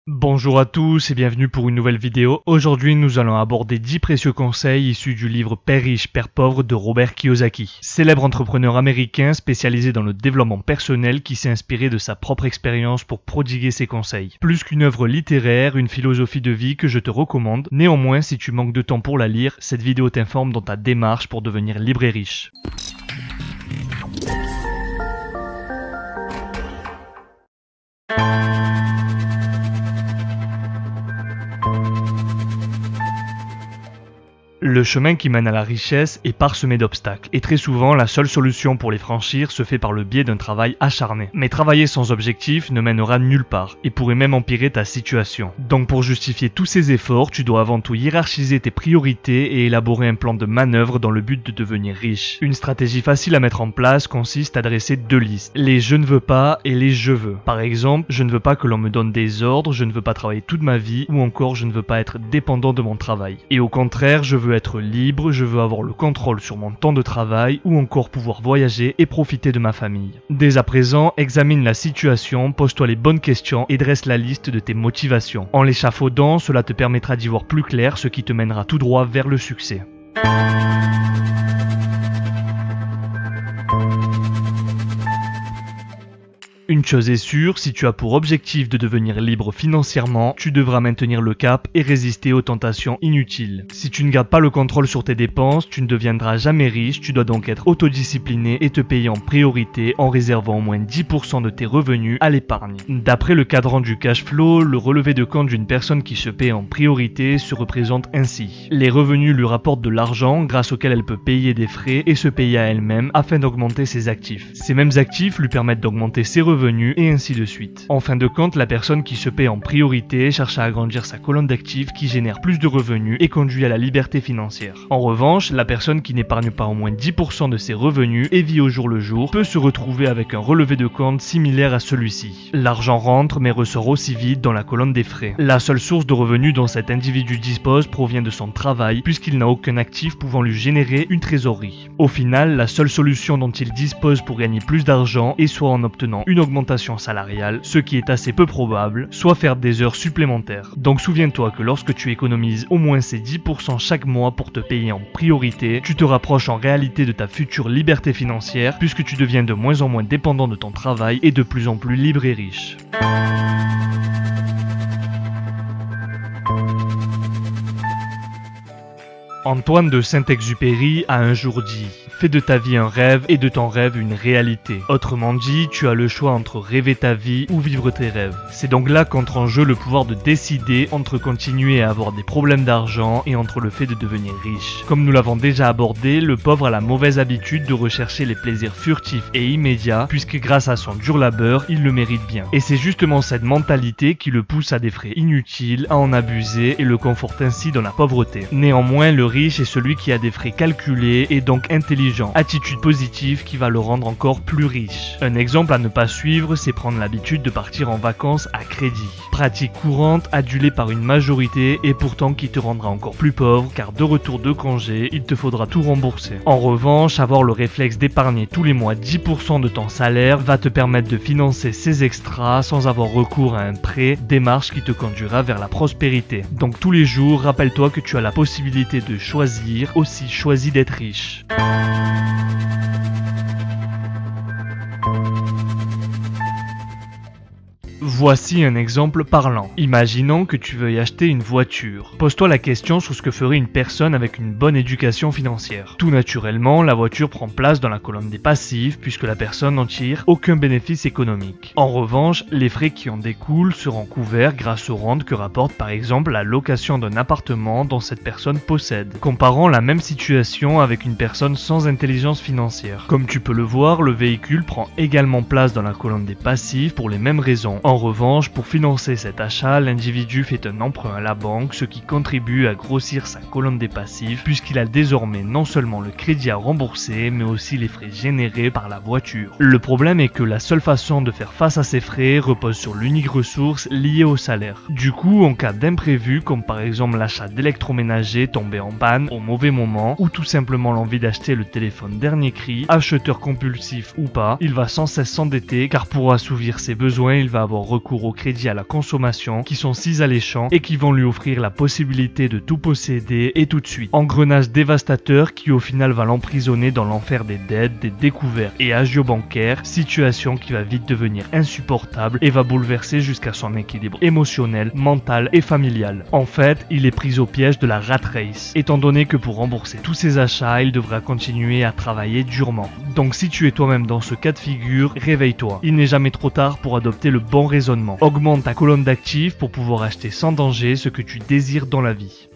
Bonjour à tous et bienvenue pour une nouvelle vidéo. Aujourd'hui, nous allons aborder 10 précieux conseils issus du livre Père riche, Père pauvre de Robert Kiyosaki, célèbre entrepreneur américain spécialisé dans le développement personnel qui s'est inspiré de sa propre expérience pour prodiguer ses conseils. Plus qu'une œuvre littéraire, une philosophie de vie que je te recommande. Néanmoins, si tu manques de temps pour la lire, cette vidéo t'informe dans ta démarche pour devenir libre et riche. Le chemin qui mène à la richesse est parsemé d'obstacles, et très souvent la seule solution pour les franchir se fait par le biais d'un travail acharné. Mais travailler sans objectif ne mènera nulle part, et pourrait même empirer ta situation. Donc pour justifier tous ces efforts, tu dois avant tout hiérarchiser tes priorités et élaborer un plan de manœuvre dans le but de devenir riche. Une stratégie facile à mettre en place consiste à dresser deux listes, les je ne veux pas et les je veux. Par exemple, je ne veux pas que l'on me donne des ordres, je ne veux pas travailler toute ma vie, ou encore je ne veux pas être dépendant de mon travail. Et au contraire, je veux être libre, je veux avoir le contrôle sur mon temps de travail ou encore pouvoir voyager et profiter de ma famille. Dès à présent, examine la situation, pose-toi les bonnes questions et dresse la liste de tes motivations. En l'échafaudant, cela te permettra d'y voir plus clair, ce qui te mènera tout droit vers le succès. Une chose est sûre, si tu as pour objectif de devenir libre financièrement, tu devras maintenir le cap et résister aux tentations inutiles. Si tu ne gardes pas le contrôle sur tes dépenses, tu ne deviendras jamais riche, tu dois donc être autodiscipliné et te payer en priorité en réservant au moins 10% de tes revenus à l'épargne. D'après le cadran du cash flow, le relevé de compte d'une personne qui se paie en priorité se représente ainsi. Les revenus lui rapportent de l'argent grâce auquel elle peut payer des frais et se payer à elle-même afin d'augmenter ses actifs. Ces mêmes actifs lui permettent d'augmenter ses revenus et ainsi de suite. En fin de compte, la personne qui se paie en priorité cherche à agrandir sa colonne d'actifs qui génère plus de revenus et conduit à la liberté financière. En revanche, la personne qui n'épargne pas au moins 10% de ses revenus et vit au jour le jour peut se retrouver avec un relevé de compte similaire à celui-ci. L'argent rentre mais ressort aussi vite dans la colonne des frais. La seule source de revenus dont cet individu dispose provient de son travail puisqu'il n'a aucun actif pouvant lui générer une trésorerie. Au final, la seule solution dont il dispose pour gagner plus d'argent est soit en obtenant une augmentation salariale, ce qui est assez peu probable, soit faire des heures supplémentaires. Donc souviens-toi que lorsque tu économises au moins ces 10% chaque mois pour te payer en priorité, tu te rapproches en réalité de ta future liberté financière puisque tu deviens de moins en moins dépendant de ton travail et de plus en plus libre et riche. Antoine de Saint-Exupéry a un jour dit « Fais de ta vie un rêve et de ton rêve une réalité ». Autrement dit, tu as le choix entre rêver ta vie ou vivre tes rêves. C'est donc là qu'entre en jeu le pouvoir de décider entre continuer à avoir des problèmes d'argent et entre le fait de devenir riche. Comme nous l'avons déjà abordé, le pauvre a la mauvaise habitude de rechercher les plaisirs furtifs et immédiats puisque grâce à son dur labeur, il le mérite bien. Et c'est justement cette mentalité qui le pousse à des frais inutiles, à en abuser et le conforte ainsi dans la pauvreté. Néanmoins, le riche est celui qui a des frais calculés et donc intelligent. Attitude positive qui va le rendre encore plus riche. Un exemple à ne pas suivre, c'est prendre l'habitude de partir en vacances à crédit. Pratique courante, adulée par une majorité et pourtant qui te rendra encore plus pauvre car de retour de congé, il te faudra tout rembourser. En revanche, avoir le réflexe d'épargner tous les mois 10% de ton salaire va te permettre de financer ces extras sans avoir recours à un prêt, démarche qui te conduira vers la prospérité. Donc tous les jours, rappelle-toi que tu as la possibilité de choisir, aussi choisis d'être riche. Voici un exemple parlant. Imaginons que tu veuilles acheter une voiture. Pose-toi la question sur ce que ferait une personne avec une bonne éducation financière. Tout naturellement, la voiture prend place dans la colonne des passifs puisque la personne n'en tire aucun bénéfice économique. En revanche, les frais qui en découlent seront couverts grâce aux rentes que rapporte par exemple la location d'un appartement dont cette personne possède. Comparons la même situation avec une personne sans intelligence financière. Comme tu peux le voir, le véhicule prend également place dans la colonne des passifs pour les mêmes raisons. En revanche, pour financer cet achat, l'individu fait un emprunt à la banque, ce qui contribue à grossir sa colonne des passifs, puisqu'il a désormais non seulement le crédit à rembourser, mais aussi les frais générés par la voiture. Le problème est que la seule façon de faire face à ces frais repose sur l'unique ressource liée au salaire. Du coup, en cas d'imprévu, comme par exemple l'achat d'électroménager tombé en panne au mauvais moment, ou tout simplement l'envie d'acheter le téléphone dernier cri, acheteur compulsif ou pas, il va sans cesse s'endetter, car pour assouvir ses besoins, il va avoir recours recours au crédit à la consommation qui sont si alléchants et qui vont lui offrir la possibilité de tout posséder et tout de suite. Engrenage dévastateur qui au final va l'emprisonner dans l'enfer des dettes, des découvertes et agios bancaires, situation qui va vite devenir insupportable et va bouleverser jusqu'à son équilibre émotionnel, mental et familial. En fait, il est pris au piège de la rat race, étant donné que pour rembourser tous ses achats, il devra continuer à travailler durement. Donc si tu es toi-même dans ce cas de figure, réveille-toi. Il n'est jamais trop tard pour adopter le bon raisonnement. Augmente ta colonne d'actifs pour pouvoir acheter sans danger ce que tu désires dans la vie.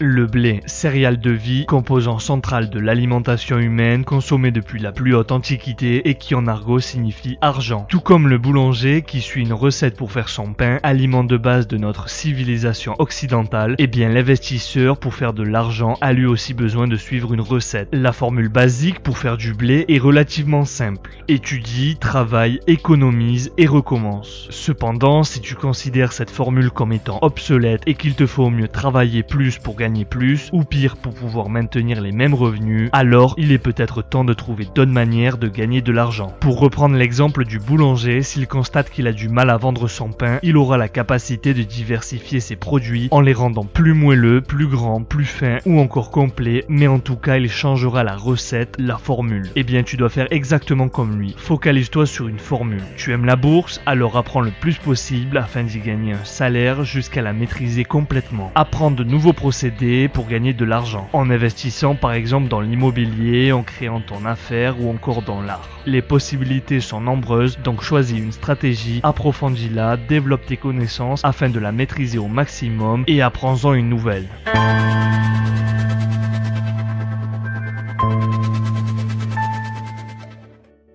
Le blé, céréale de vie, composant central de l'alimentation humaine, consommée depuis la plus haute antiquité et qui en argot signifie argent. Tout comme le boulanger qui suit une recette pour faire son pain, aliment de base de notre civilisation occidentale, et bien l'investisseur pour faire de l'argent a lui aussi besoin de suivre une recette. La formule basique pour faire du blé est relativement simple. Étudie, travaille, économise et recommence. Cependant, si tu considères cette formule comme étant obsolète et qu'il te faut mieux travailler plus pour gagner plus, ou pire pour pouvoir maintenir les mêmes revenus, alors il est peut-être temps de trouver d'autres manières de gagner de l'argent. Pour reprendre l'exemple du boulanger, s'il constate qu'il a du mal à vendre son pain, il aura la capacité de diversifier ses produits en les rendant plus moelleux, plus grands, plus fins ou encore complets, mais en tout cas il changera la recette, la formule. Eh bien tu dois faire exactement comme lui. Focalise-toi sur une formule. Tu aimes la bourse, alors apprends le plus possible afin d'y gagner un salaire jusqu'à la maîtriser complètement. Apprends de nouveaux procédés pour gagner de l'argent, en investissant par exemple dans l'immobilier, en créant ton affaire ou encore dans l'art. Les possibilités sont nombreuses, donc choisis une stratégie, approfondis-la, développe tes connaissances afin de la maîtriser au maximum et apprends-en une nouvelle.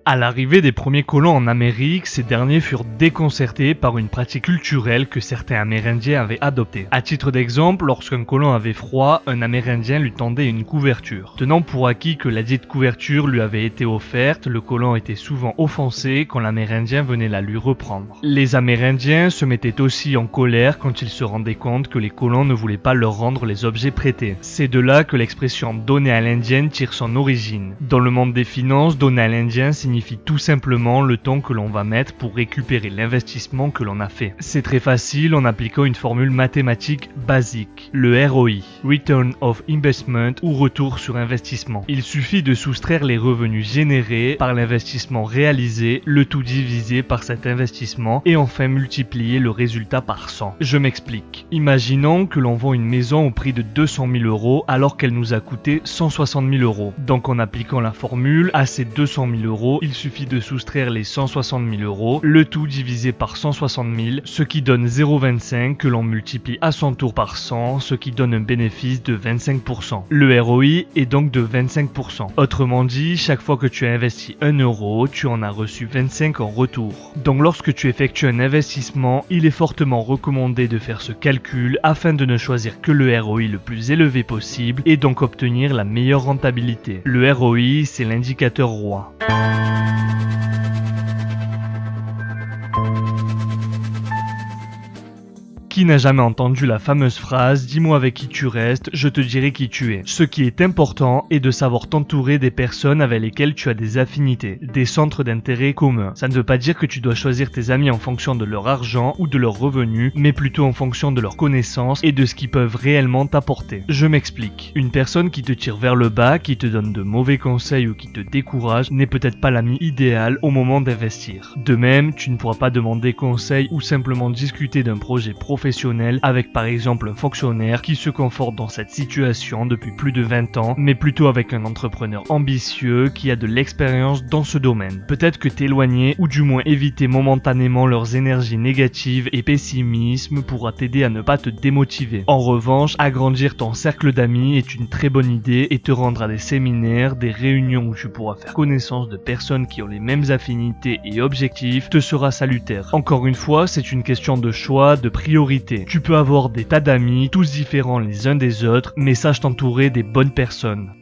À l'arrivée des premiers colons en Amérique, ces derniers furent déconcertés par une pratique culturelle que certains Amérindiens avaient adoptée. À titre d'exemple, lorsqu'un colon avait froid, un Amérindien lui tendait une couverture. Tenant pour acquis que la dite couverture lui avait été offerte, le colon était souvent offensé quand l'Amérindien venait la lui reprendre. Les Amérindiens se mettaient aussi en colère quand ils se rendaient compte que les colons ne voulaient pas leur rendre les objets prêtés. C'est de là que l'expression « donner à l'Indien » tire son origine. Dans le monde des finances, donner à l'Indien signifie tout simplement le temps que l'on va mettre pour récupérer l'investissement que l'on a fait. C'est très facile en appliquant une formule mathématique basique, le ROI, Return of Investment ou retour sur investissement. Il suffit de soustraire les revenus générés par l'investissement réalisé, le tout divisé par cet investissement et enfin multiplier le résultat par 100. Je m'explique. Imaginons que l'on vend une maison au prix de 200 000 € alors qu'elle nous a coûté 160 000 €. Donc en appliquant la formule, à ces 200 000 €, il suffit de soustraire les 160 000 €, le tout divisé par 160 000, ce qui donne 0,25 que l'on multiplie à son tour par 100, ce qui donne un bénéfice de 25%. Le ROI est donc de 25%. Autrement dit, chaque fois que tu as investi 1 €, tu en as reçu 25 en retour. Donc lorsque tu effectues un investissement, il est fortement recommandé de faire ce calcul afin de ne choisir que le ROI le plus élevé possible et donc obtenir la meilleure rentabilité. Le ROI, c'est l'indicateur roi. Qui n'a jamais entendu la fameuse phrase « Dis-moi avec qui tu restes, je te dirai qui tu es ». Ce qui est important est de savoir t'entourer des personnes avec lesquelles tu as des affinités, des centres d'intérêt communs. Ça ne veut pas dire que tu dois choisir tes amis en fonction de leur argent ou de leurs revenus, mais plutôt en fonction de leurs connaissances et de ce qu'ils peuvent réellement t'apporter. Je m'explique. Une personne qui te tire vers le bas, qui te donne de mauvais conseils ou qui te décourage n'est peut-être pas l'ami idéal au moment d'investir. De même, tu ne pourras pas demander conseil ou simplement discuter d'un projet professionnel avec par exemple un fonctionnaire qui se conforte dans cette situation depuis plus de 20 ans, mais plutôt avec un entrepreneur ambitieux qui a de l'expérience dans ce domaine. Peut-être que t'éloigner ou du moins éviter momentanément leurs énergies négatives et pessimisme pourra t'aider à ne pas te démotiver. En revanche, agrandir ton cercle d'amis est une très bonne idée et te rendre à des séminaires, des réunions où tu pourras faire connaissance de personnes qui ont les mêmes affinités et objectifs te sera salutaire. Encore une fois, c'est une question de choix, de priorité. Tu peux avoir des tas d'amis, tous différents les uns des autres, mais sache t'entourer des bonnes personnes.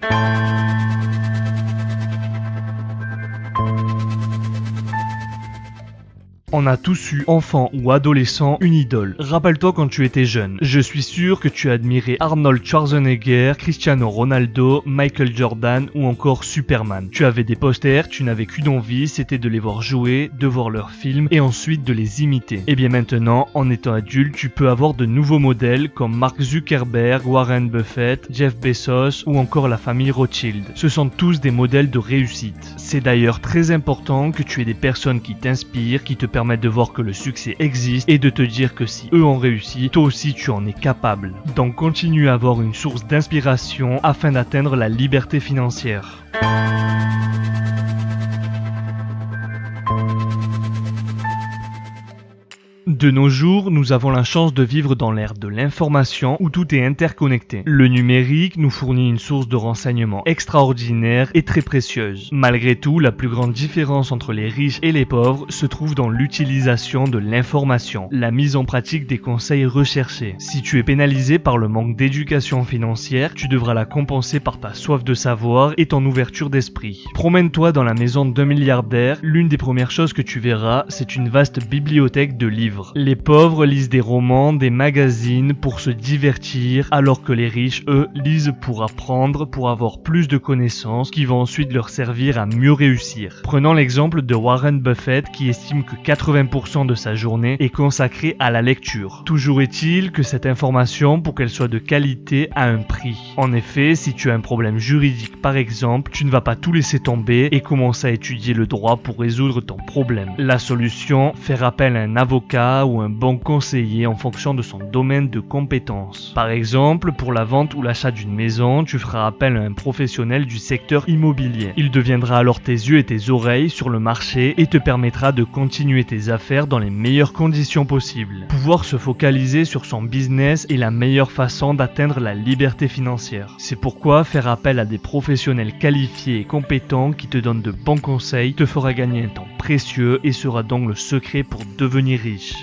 On a tous eu, enfant ou adolescent, une idole. Rappelle-toi quand tu étais jeune. Je suis sûr que tu admirais Arnold Schwarzenegger, Cristiano Ronaldo, Michael Jordan ou encore Superman. Tu avais des posters, tu n'avais qu'une envie, c'était de les voir jouer, de voir leurs films et ensuite de les imiter. Et bien maintenant, en étant adulte, tu peux avoir de nouveaux modèles comme Mark Zuckerberg, Warren Buffett, Jeff Bezos ou encore la famille Rothschild. Ce sont tous des modèles de réussite. C'est d'ailleurs très important que tu aies des personnes qui t'inspirent, qui te permettent de voir que le succès existe et de te dire que si eux ont réussi, toi aussi tu en es capable. Donc continue à avoir une source d'inspiration afin d'atteindre la liberté financière. De nos jours, nous avons la chance de vivre dans l'ère de l'information où tout est interconnecté. Le numérique nous fournit une source de renseignements extraordinaire et très précieuse. Malgré tout, la plus grande différence entre les riches et les pauvres se trouve dans l'utilisation de l'information, la mise en pratique des conseils recherchés. Si tu es pénalisé par le manque d'éducation financière, tu devras la compenser par ta soif de savoir et ton ouverture d'esprit. Promène-toi dans la maison d'un milliardaire, l'une des premières choses que tu verras, c'est une vaste bibliothèque de livres. Les pauvres lisent des romans, des magazines pour se divertir, alors que les riches, eux, lisent pour apprendre, pour avoir plus de connaissances qui vont ensuite leur servir à mieux réussir. Prenons l'exemple de Warren Buffett qui estime que 80% de sa journée est consacrée à la lecture. Toujours est-il que cette information, pour qu'elle soit de qualité, a un prix. En effet, si tu as un problème juridique par exemple, tu ne vas pas tout laisser tomber et commencer à étudier le droit pour résoudre ton problème. La solution, faire appel à un avocat ou un bon conseiller en fonction de son domaine de compétences. Par exemple, pour la vente ou l'achat d'une maison, tu feras appel à un professionnel du secteur immobilier. Il deviendra alors tes yeux et tes oreilles sur le marché et te permettra de continuer tes affaires dans les meilleures conditions possibles. Pouvoir se focaliser sur son business est la meilleure façon d'atteindre la liberté financière. C'est pourquoi faire appel à des professionnels qualifiés et compétents qui te donnent de bons conseils te fera gagner un temps précieux et sera donc le secret pour devenir riche.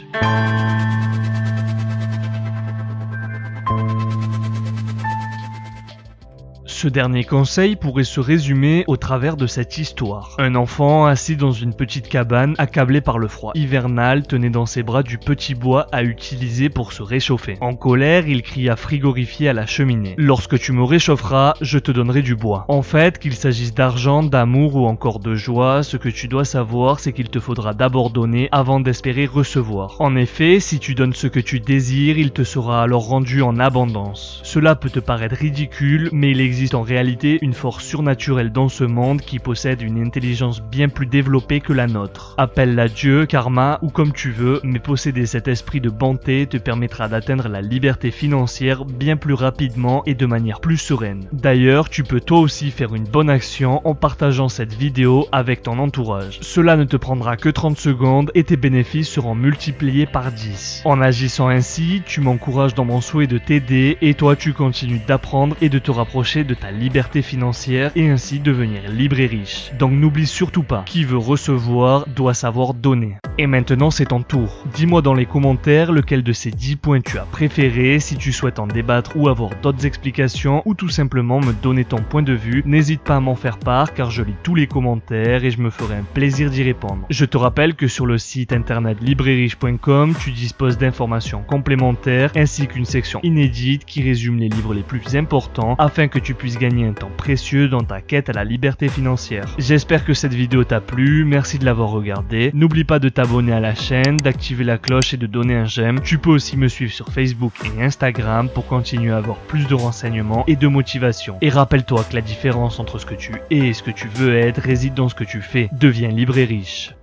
Ce dernier conseil pourrait se résumer au travers de cette histoire. Un enfant assis dans une petite cabane, accablé par le froid hivernal, tenait dans ses bras du petit bois à utiliser pour se réchauffer. En colère, il cria frigorifié à la cheminée. « Lorsque tu me réchaufferas, je te donnerai du bois. » En fait, qu'il s'agisse d'argent, d'amour ou encore de joie, ce que tu dois savoir, c'est qu'il te faudra d'abord donner avant d'espérer recevoir. En effet, si tu donnes ce que tu désires, il te sera alors rendu en abondance. Cela peut te paraître ridicule, mais il existe en réalité une force surnaturelle dans ce monde qui possède une intelligence bien plus développée que la nôtre. Appelle-la Dieu, karma ou comme tu veux, mais posséder cet esprit de bonté te permettra d'atteindre la liberté financière bien plus rapidement et de manière plus sereine. D'ailleurs, tu peux toi aussi faire une bonne action en partageant cette vidéo avec ton entourage. Cela ne te prendra que 30 secondes et tes bénéfices seront multipliés par 10. En agissant ainsi, tu m'encourages dans mon souhait de t'aider et toi tu continues d'apprendre et de te rapprocher de ta liberté financière et ainsi devenir libre et riche. Donc n'oublie surtout pas, qui veut recevoir doit savoir donner. Et maintenant c'est ton tour. Dis-moi dans les commentaires lequel de ces 10 points tu as préféré, si tu souhaites en débattre ou avoir d'autres explications ou tout simplement me donner ton point de vue, n'hésite pas à m'en faire part car je lis tous les commentaires et je me ferai un plaisir d'y répondre. Je te rappelle que sur le site internet libreetriche.com, tu disposes d'informations complémentaires ainsi qu'une section inédite qui résume les livres les plus importants afin que tu puisses gagner un temps précieux dans ta quête à la liberté financière. J'espère que cette vidéo t'a plu, merci de l'avoir regardée. N'oublie pas de t'abonner à la chaîne, d'activer la cloche et de donner un j'aime. Tu peux aussi me suivre sur Facebook et Instagram pour continuer à avoir plus de renseignements et de motivation. Et rappelle-toi que la différence entre ce que tu es et ce que tu veux être réside dans ce que tu fais. Deviens libre et riche.